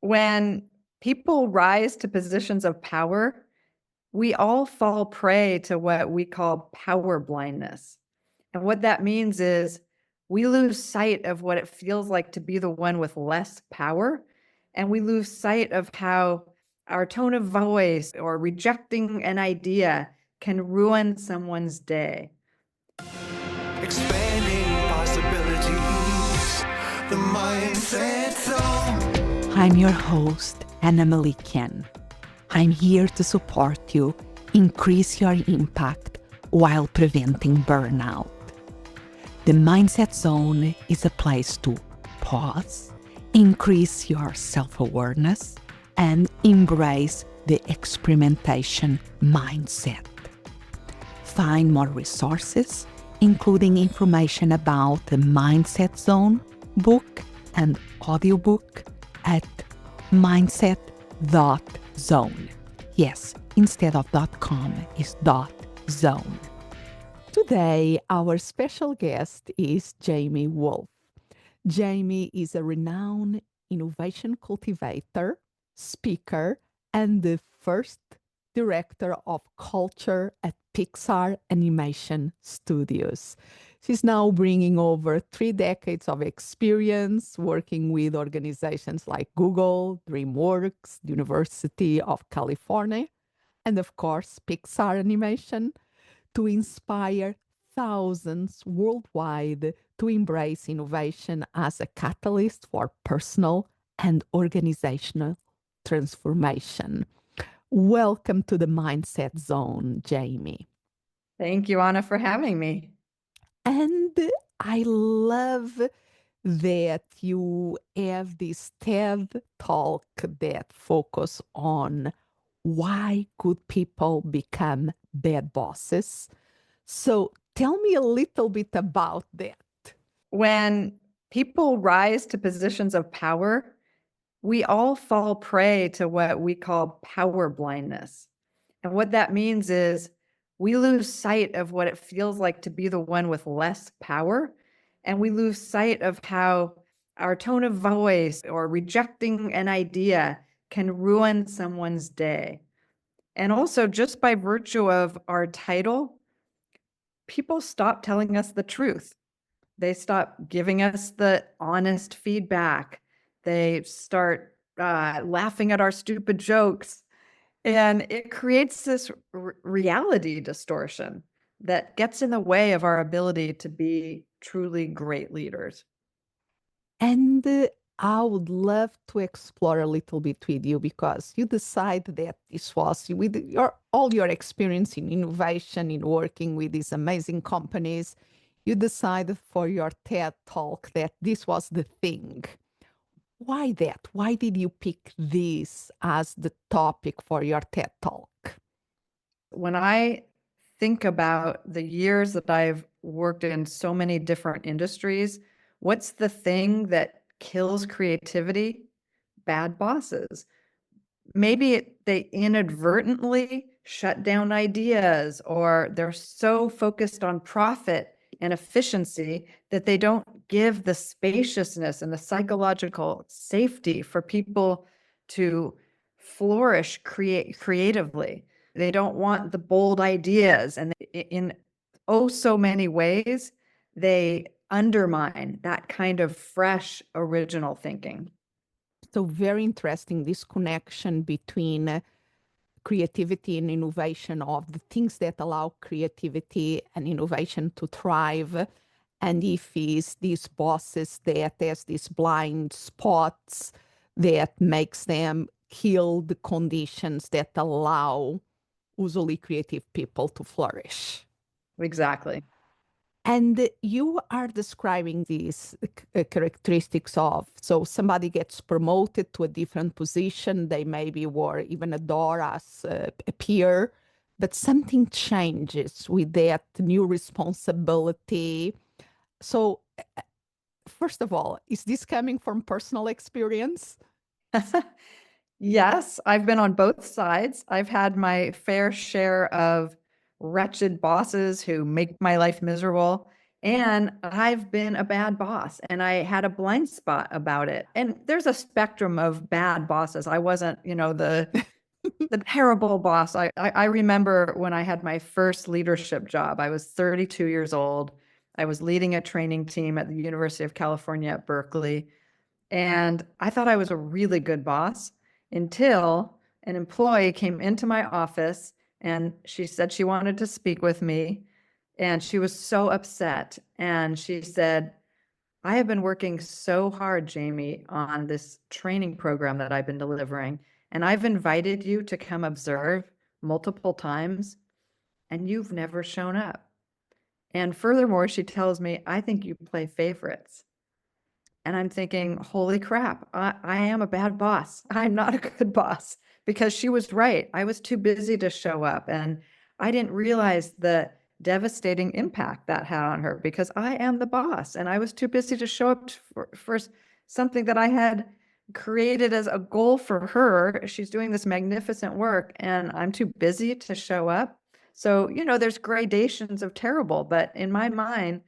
When people rise to positions of power, we all fall prey to what we call power blindness. And what that means is we lose sight of what it feels like to be the one with less power. And we lose sight of how our tone of voice or rejecting an idea can ruin someone's day. Expanding possibilities, the mindset zone. I'm your host, Melikian. I'm here to support you, increase your impact while preventing burnout. The Mindset Zone is a place to pause, increase your self-awareness, and embrace the experimentation mindset. Find more resources, including information about the Mindset Zone book and audiobook at mindset.zone. Yes, instead of .com is .zone. Today, our special guest is Jamie Woolf. Jamie is a renowned innovation cultivator, speaker, and the first director of culture at Pixar Animation Studios. She's now bringing over 3 decades of experience working with organizations like Google, DreamWorks, the University of California, and of course, Pixar Animation, to inspire thousands worldwide to embrace innovation as a catalyst for personal and organizational transformation. Welcome to the Mindset Zone, Jamie. Thank you, Anna, for having me. And I love that you have this TED talk that focus on why good people become bad bosses. So tell me a little bit about that. When people rise to positions of power, we all fall prey to what we call power blindness. And what that means is we lose sight of what it feels like to be the one with less power. And we lose sight of how our tone of voice or rejecting an idea can ruin someone's day. And also, just by virtue of our title, people stop telling us the truth. They stop giving us the honest feedback. They start laughing at our stupid jokes. And it creates this reality distortion that gets in the way of our ability to be truly great leaders. And I would love to explore a little bit with you because you decided that this was with all your experience in innovation, in working with these amazing companies, you decided for your TED talk that this was the thing. Why that? Why did you pick this as the topic for your TED talk? When I think about the years that I've worked in so many different industries, what's the thing that kills creativity? Bad bosses. Maybe they inadvertently shut down ideas, or they're so focused on profit and efficiency that they don't give the spaciousness and the psychological safety for people to flourish creatively. They don't want the bold ideas, and in so many ways, they undermine that kind of fresh, original thinking. So very interesting, this connection between creativity and innovation, of the things that allow creativity and innovation to thrive. And if it's these bosses that has these blind spots that makes them kill the conditions that allow usually creative people to flourish. Exactly. And you are describing these characteristics of, so somebody gets promoted to a different position, they maybe were even adored as a peer, but something changes with that new responsibility. So first of all, is this coming from personal experience? Yes, I've been on both sides. I've had my fair share of wretched bosses who make my life miserable. And I've been a bad boss, and I had a blind spot about it. And there's a spectrum of bad bosses. I wasn't, the terrible boss. I remember when I had my first leadership job. I was 32 years old. I was leading a training team at the University of California at Berkeley. And I thought I was a really good boss until an employee came into my office and she said she wanted to speak with me. And she was so upset. And she said, I have been working so hard, Jamie, on this training program that I've been delivering. And I've invited you to come observe multiple times, and you've never shown up. And furthermore, she tells me, I think you play favorites. And I'm thinking, holy crap, I am a bad boss. I'm not a good boss, because she was right. I was too busy to show up. And I didn't realize the devastating impact that had on her, because I am the boss and I was too busy to show up for something that I had created as a goal for her. She's doing this magnificent work and I'm too busy to show up. So, there's gradations of terrible, but in my mind,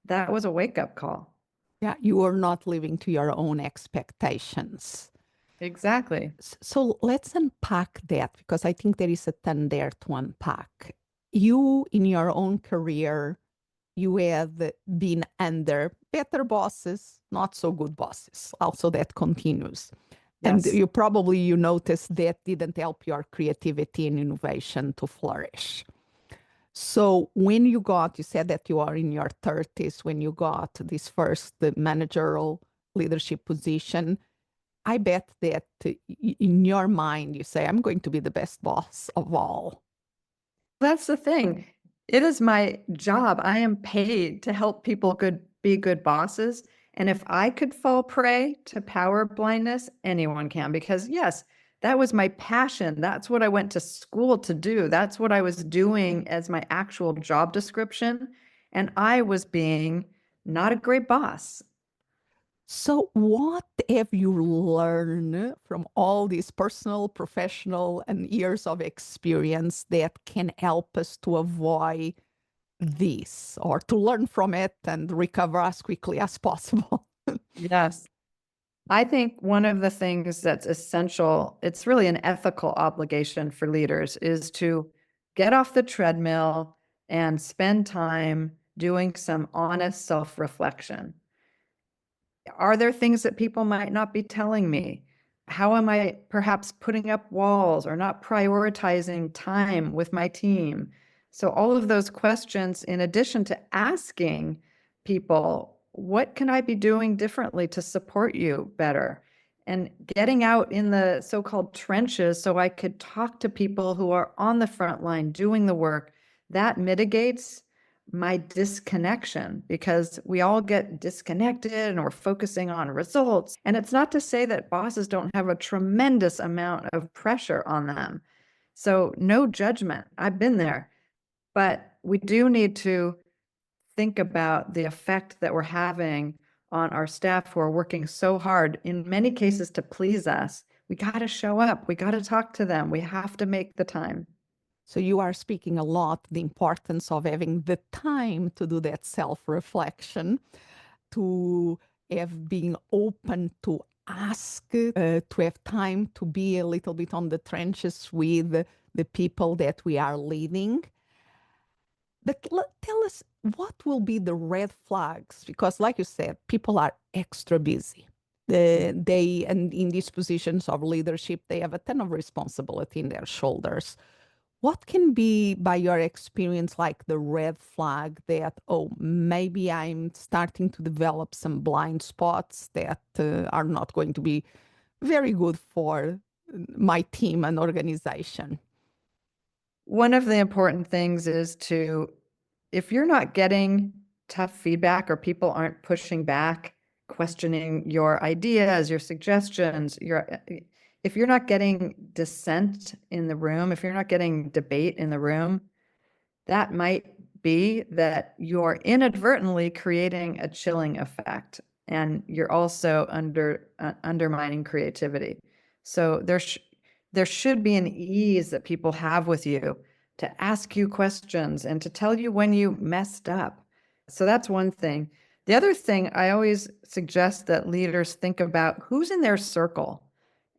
that was a wake-up call. Yeah, you are not living to your own expectations. Exactly. So let's unpack that, because I think there is a ton there to unpack. You, in your own career, you have been under better bosses, not so good bosses. Also, that continues. And Yes. you noticed that didn't help your creativity and innovation to flourish. So when you said that you are in your 30s, when you got this first managerial leadership position, I bet that in your mind, you say, I'm going to be the best boss of all. That's the thing. It is my job. I am paid to help people be good bosses. And if I could fall prey to power blindness, anyone can, because yes, that was my passion. That's what I went to school to do. That's what I was doing as my actual job description. And I was being not a great boss. So what have you learned from all these personal, professional, and years of experience that can help us to avoid this, or to learn from it and recover as quickly as possible? Yes. I think one of the things that's essential, it's really an ethical obligation for leaders, is to get off the treadmill and spend time doing some honest self-reflection. Are there things that people might not be telling me? How am I perhaps putting up walls or not prioritizing time with my team? So all of those questions, in addition to asking people, what can I be doing differently to support you better? And getting out in the so-called trenches so I could talk to people who are on the front line doing the work, that mitigates my disconnection, because we all get disconnected and we're focusing on results. And it's not to say that bosses don't have a tremendous amount of pressure on them. So no judgment. I've been there. But we do need to think about the effect that we're having on our staff who are working so hard, in many cases, to please us. We got to show up. We got to talk to them. We have to make the time. So you are speaking a lot the importance of having the time to do that self-reflection, to have being open to ask, to have time to be a little bit on the trenches with the people that we are leading. But tell us, what will be the red flags? Because like you said, people are extra busy. And in these positions of leadership, they have a ton of responsibility in their shoulders. What can be, by your experience, like the red flag that, oh, maybe I'm starting to develop some blind spots that are not going to be very good for my team and organization? One of the important things is if you're not getting tough feedback or people aren't pushing back, questioning your ideas, your suggestions, if you're not getting dissent in the room, if you're not getting debate in the room, that might be that you're inadvertently creating a chilling effect, and you're also undermining creativity. So there should be an ease that people have with you to ask you questions and to tell you when you messed up. So that's one thing. The other thing, I always suggest that leaders think about who's in their circle.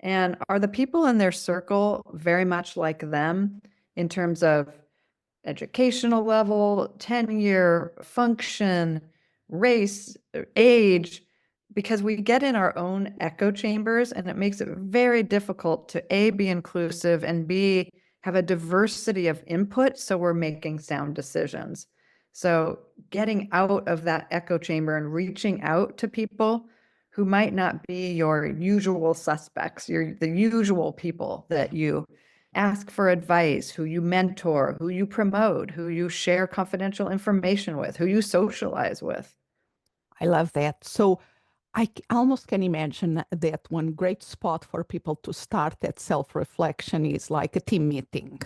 And are the people in their circle very much like them in terms of educational level, tenure, function, race, age, because we get in our own echo chambers and it makes it very difficult to A, be inclusive, and B, have a diversity of input so we're making sound decisions. So getting out of that echo chamber and reaching out to people who might not be your usual suspects, the usual people that you ask for advice, who you mentor, who you promote, who you share confidential information with, who you socialize with. I love that. So almost can imagine that one great spot for people to start that self-reflection is like a team meeting.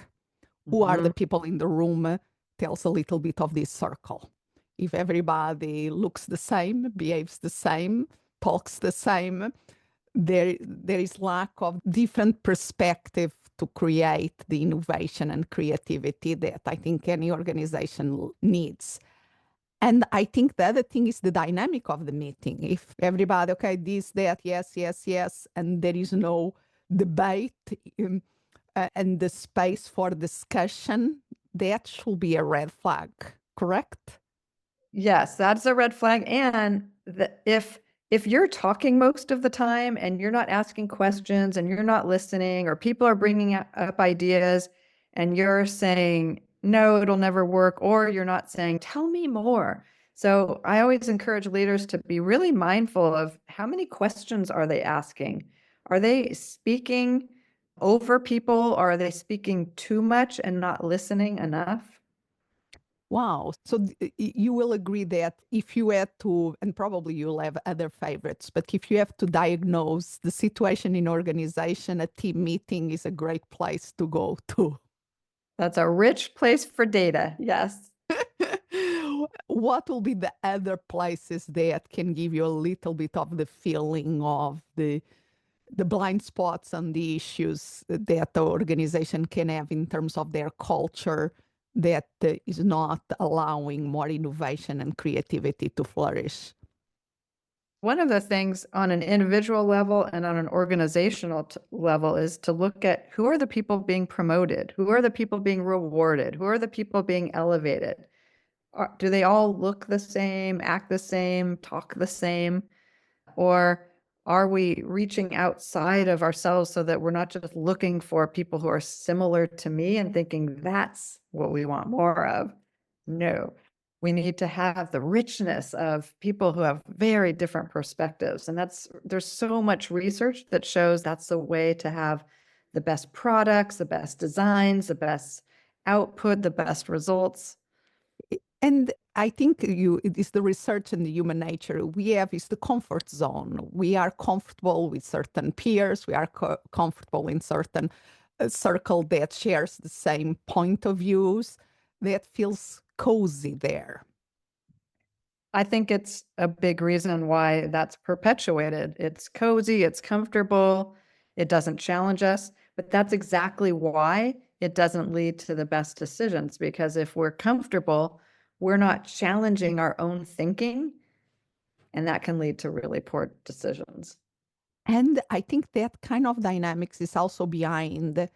Who are the people in the room tells a little bit of this circle. If everybody looks the same, behaves the same, talks the same, there is lack of different perspective to create the innovation and creativity that I think any organization needs. And I think the other thing is the dynamic of the meeting. If everybody, okay, this, that, yes, yes, yes, and there is no debate and the space for discussion, that should be a red flag, correct? Yes, that's a red flag. And if you're talking most of the time and you're not asking questions and you're not listening, or people are bringing up ideas and you're saying, no, it'll never work, or you're not saying, tell me more. So I always encourage leaders to be really mindful of how many questions are they asking? Are they speaking over people, or are they speaking too much and not listening enough? Wow. So you will agree that if you had to, and probably you'll have other favorites, but if you have to diagnose the situation in organization, a team meeting is a great place to go to. That's a rich place for data. Yes. What will be the other places that can give you a little bit of the feeling of the blind spots and the issues that the organization can have in terms of their culture that is not allowing more innovation and creativity to flourish? One of the things on an individual level and on an organizational level is to look at who are the people being promoted, who are the people being rewarded, who are the people being elevated. Do they all look the same, act the same, talk the same? Or are we reaching outside of ourselves so that we're not just looking for people who are similar to me and thinking that's what we want more of? No, we need to have the richness of people who have very different perspectives. And there's so much research that shows that's the way to have the best products, the best designs, the best output, the best results. And I think it is the research and the human nature we have is the comfort zone. We are comfortable with certain peers. We are comfortable in certain circle that shares the same point of views, that feels cozy there. I think it's a big reason why that's perpetuated. It's cozy, it's comfortable, it doesn't challenge us, but that's exactly why it doesn't lead to the best decisions, because if we're comfortable, we're not challenging our own thinking, and that can lead to really poor decisions. And I think that kind of dynamics is also behind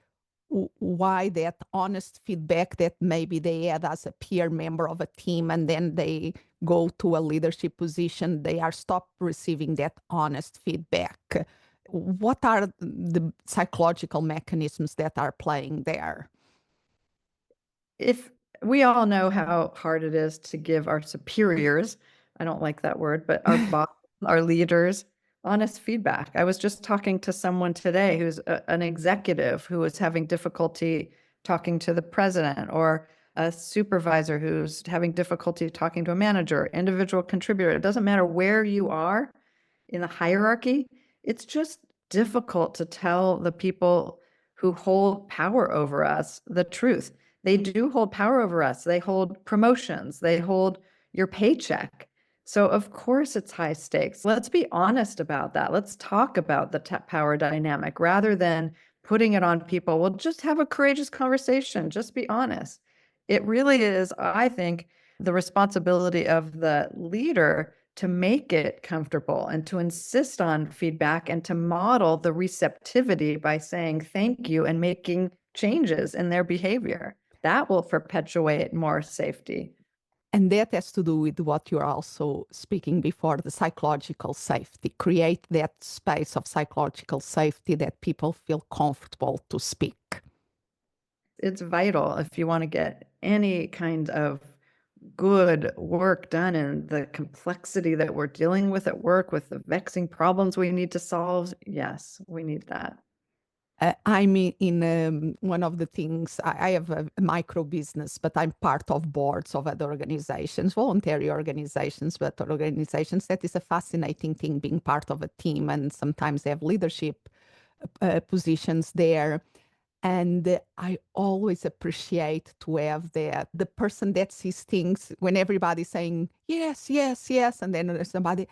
why that honest feedback that maybe they had as a peer member of a team and then they go to a leadership position, they are stopped receiving that honest feedback. What are the psychological mechanisms that are playing there? If we all know how hard it is to give our superiors, I don't like that word, but our boss, our leaders, honest feedback. I was just talking to someone today who's an executive who was having difficulty talking to the president, or a supervisor who's having difficulty talking to a manager, individual contributor. It doesn't matter where you are in the hierarchy. It's just difficult to tell the people who hold power over us the truth. They do hold power over us. They hold promotions. They hold your paycheck. So of course it's high stakes. Let's be honest about that. Let's talk about the power dynamic rather than putting it on people. Well, just have a courageous conversation. Just be honest. It really is, I think, the responsibility of the leader to make it comfortable and to insist on feedback and to model the receptivity by saying thank you and making changes in their behavior. That will perpetuate more safety. And that has to do with what you're also speaking before, the psychological safety. Create that space of psychological safety that people feel comfortable to speak. It's vital if you want to get any kind of good work done in the complexity that we're dealing with at work, with the vexing problems we need to solve. Yes, we need that. I'm in one of the things, I have a micro business, but I'm part of boards of other organizations, voluntary organizations, but organizations. That is a fascinating thing, being part of a team, and sometimes they have leadership positions there. And I always appreciate to have the person that sees things when everybody's saying, yes, yes, yes. And then there's somebody,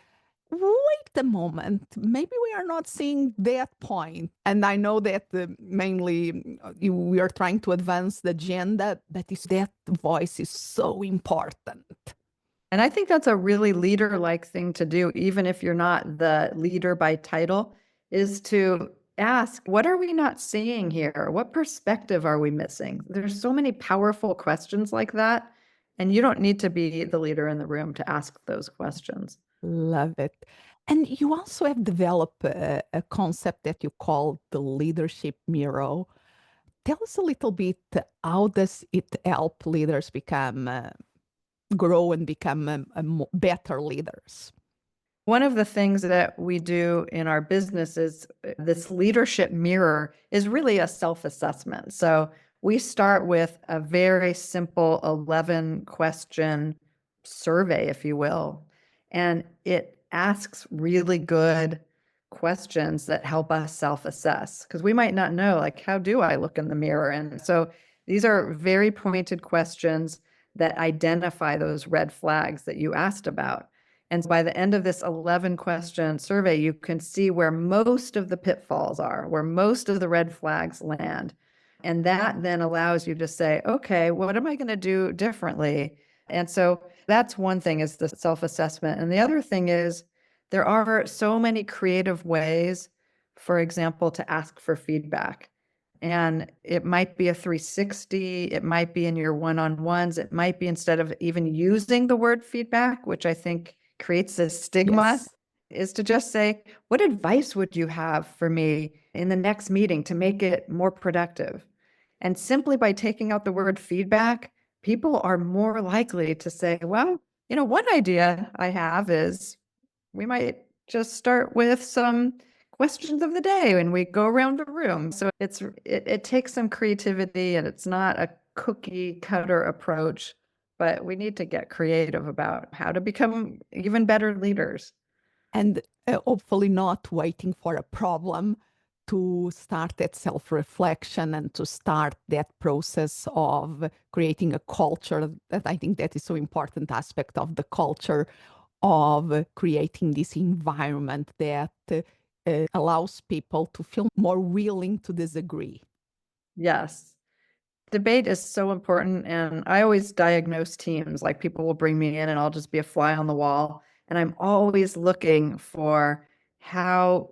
wait a moment, maybe we are not seeing that point. And I know that mainly we are trying to advance the agenda, but that voice is so important. And I think that's a really leader-like thing to do, even if you're not the leader by title, is to ask, what are we not seeing here? What perspective are we missing? There's so many powerful questions like that, and you don't need to be the leader in the room to ask those questions. Love it. And you also have developed a concept that you call the leadership mirror. Tell us a little bit, how does it help leaders become grow and become better leaders? One of the things that we do in our business is this leadership mirror is really a self-assessment. So we start with a very simple 11 question survey, if you will, and it asks really good questions that help us self-assess, because we might not know, like, how do I look in the mirror? And so these are very pointed questions that identify those red flags that you asked about. And by the end of this 11 question survey, you can see where most of the pitfalls are, where most of the red flags land. And that then allows you to say, okay, what am I going to do differently? And so that's one thing, is the self-assessment. And the other thing is there are so many creative ways, for example, to ask for feedback. And it might be a 360, it might be in your one-on-ones, it might be instead of even using the word feedback, which I think creates a stigma, Yes. is to just say, what advice would you have for me in the next meeting to make it more productive? And simply by taking out the word feedback, people are more likely to say, well, one idea I have is we might just start with some questions of the day when we go around the room. So it takes some creativity, and it's not a cookie cutter approach, but we need to get creative about how to become even better leaders. And hopefully not waiting for a problem to start that self-reflection and to start that process of creating a culture. That I think that is so important aspect of the culture, of creating this environment that allows people to feel more willing to disagree. Yes. Debate is so important, and I always diagnose teams. Like, people will bring me in and I'll just be a fly on the wall, and I'm always looking for how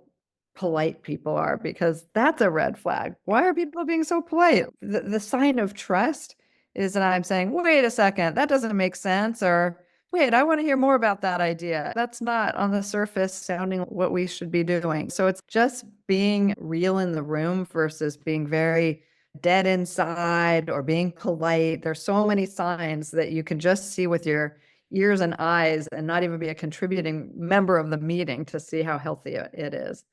polite people are, because that's a red flag. Why are people being so polite? The sign of trust is that I'm saying, wait a second, that doesn't make sense, or wait, I want to hear more about that idea. That's not on the surface sounding what we should be doing. So it's just being real in the room versus being very dead inside or being polite. There's so many signs that you can just see with your ears and eyes and not even be a contributing member of the meeting to see how healthy it is.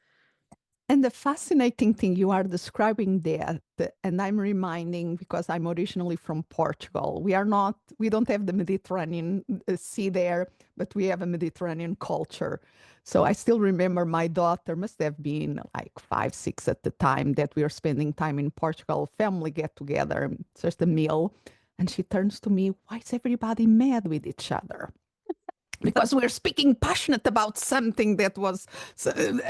And the fascinating thing you are describing there, and I'm reminding, because I'm originally from Portugal, we don't have the Mediterranean Sea there, but we have a Mediterranean culture. So I still remember my daughter must have been like 5, 6 at the time that we were spending time in Portugal, family get together, just a meal. And she turns to me, why is everybody mad with each other? Because we're speaking passionate about something that was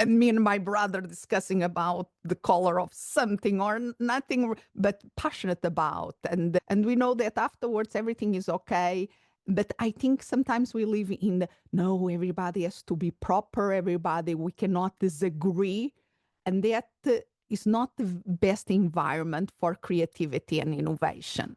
me and my brother discussing about the color of something or nothing, but passionate about. And we know that afterwards everything is okay. But I think sometimes we live in no, everybody has to be proper, we cannot disagree. And that is not the best environment for creativity and innovation.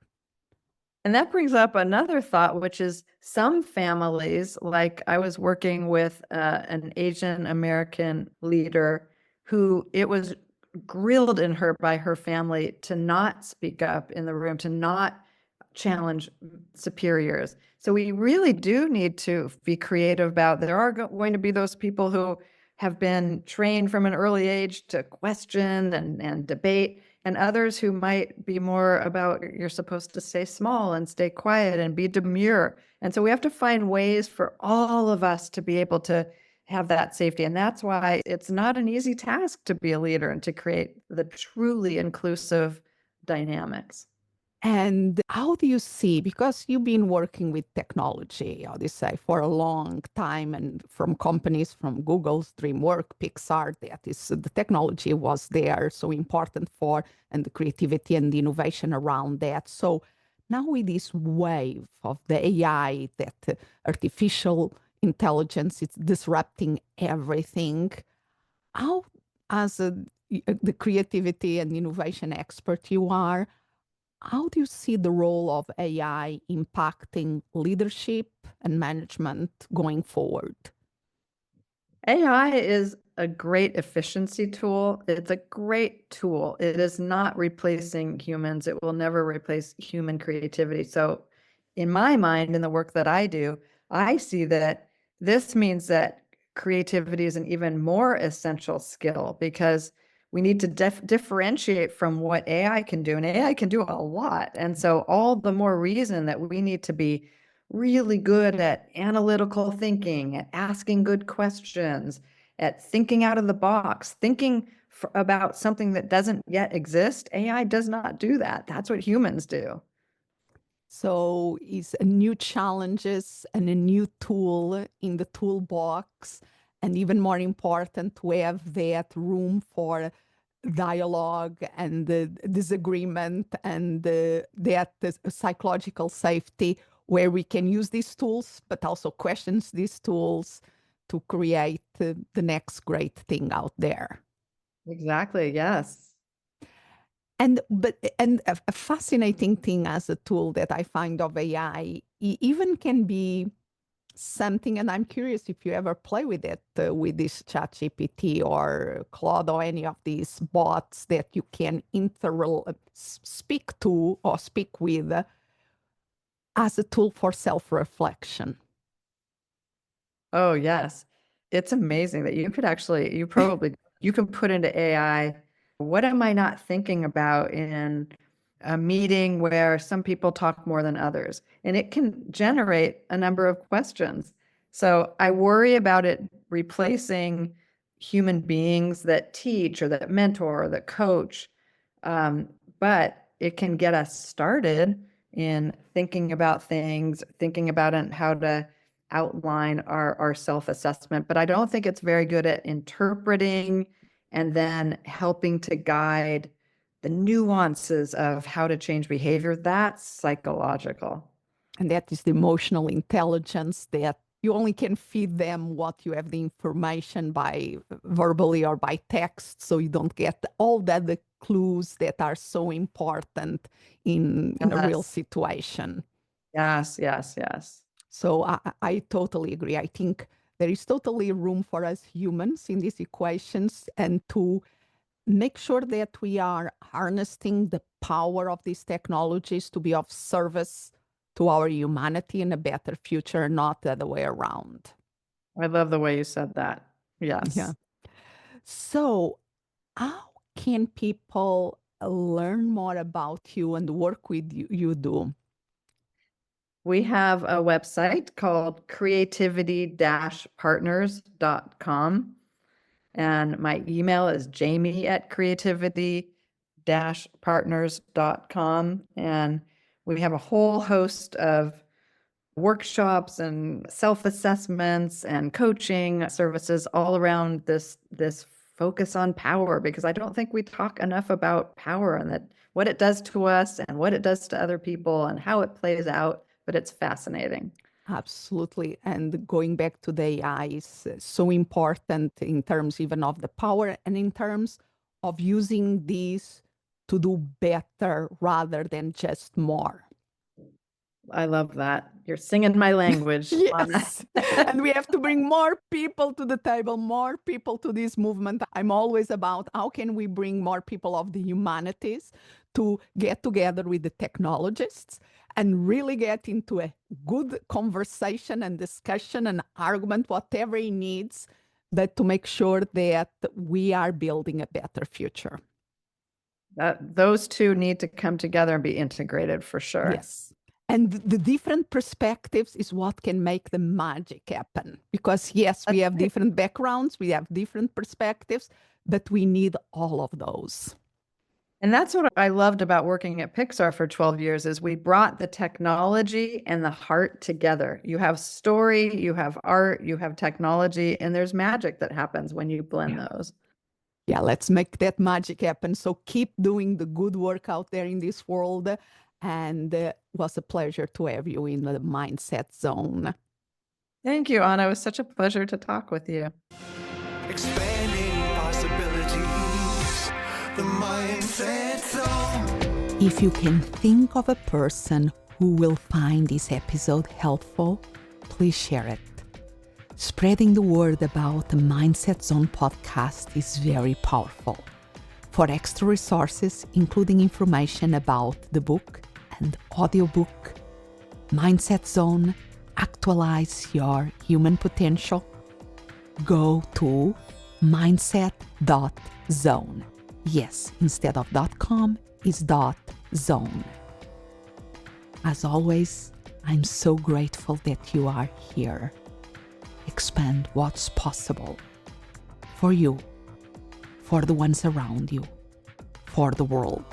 And that brings up another thought, which is some families, like I was working with an Asian American leader who it was grilled in her by her family to not speak up in the room, to not challenge superiors. So we really do need to be creative about, there are going to be those people who have been trained from an early age to question and debate, and others who might be more about you're supposed to stay small and stay quiet and be demure. And so we have to find ways for all of us to be able to have that safety. And that's why it's not an easy task to be a leader and to create the truly inclusive dynamics. And how do you see, because you've been working with technology, how do you say, for a long time, and from companies from Google's DreamWorks, Pixar, that is, the technology was there, so important for, and the creativity and the innovation around that. So now with this wave of the AI, that artificial intelligence, it's disrupting everything. How, as the creativity and innovation expert you are, how do you see the role of AI impacting leadership and management going forward? AI is a great efficiency tool. It's a great tool. It is not replacing humans. It will never replace human creativity. So, in my mind, in the work that I do, I see that this means that creativity is an even more essential skill because we need to differentiate from what AI can do. And AI can do a lot. And so, all the more reason that we need to be really good at analytical thinking, at asking good questions, at thinking out of the box, thinking about something that doesn't yet exist. AI does not do that. That's what humans do. So it's a new challenges and a new tool in the toolbox, and even more important, we have that room for dialogue and the disagreement and that psychological safety where we can use these tools, but also questions these tools to create the next great thing out there. Exactly. Yes. And a fascinating thing as a tool that I find of AI even can be something, and I'm curious if you ever play with it with this ChatGPT or Claude or any of these bots that you can speak to or speak with as a tool for self-reflection. Oh, yes. It's amazing that you could actually, you can put into AI, what am I not thinking about in a meeting where some people talk more than others? And it can generate a number of questions. So I worry about it replacing human beings that teach or that mentor or that coach. But it can get us started in thinking about things, thinking about how to outline our self-assessment, but I don't think it's very good at interpreting and then helping to guide the nuances of how to change behavior. That's psychological. And that is the emotional intelligence that you only can feed them what you have the information by verbally or by text, so you don't get all that the clues that are so important in a real situation. Yes, yes, yes. So I totally agree. I think there is totally room for us humans in these equations, and to make sure that we are harnessing the power of these technologies to be of service to our humanity in a better future, not the other way around. I love the way you said that. Yes. Yeah. So, how can people learn more about you and work with you do? We have a website called creativity-partners.com. And my email is jamie@creativity-partners.com. And we have a whole host of workshops and self-assessments and coaching services all around this focus on power, because I don't think we talk enough about power and that what it does to us and what it does to other people and how it plays out, but it's fascinating. Absolutely. And going back to the AI is so important in terms even of the power and in terms of using these to do better rather than just more. I love that. You're singing my language, Anna. Yes. And we have to bring more people to the table, more people to this movement. I'm always about how can we bring more people of the humanities to get together with the technologists and really get into a good conversation and discussion and argument, whatever it needs, that to make sure that we are building a better future. Those two need to come together and be integrated for sure. Yes. And the different perspectives is what can make the magic happen. Because yes, we have different backgrounds, we have different perspectives, but we need all of those. And that's what I loved about working at Pixar for 12 years is we brought the technology and the heart together. You have story, you have art, you have technology, and there's magic that happens when you blend those. Yeah, let's make that magic happen. So keep doing the good work out there in this world. And it was a pleasure to have you in the Mindset Zone. Thank you, Anna. It was such a pleasure to talk with you. Expanding possibilities, the Mindset Zone. If you can think of a person who will find this episode helpful, please share it. Spreading the word about the Mindset Zone podcast is very powerful. For extra resources, including information about the book and audiobook, Mindset Zone, Actualize Your Human Potential, go to mindset.zone. Yes, instead of .com is .zone. As always, I'm so grateful that you are here. Expand what's possible for you, for the ones around you, for the world.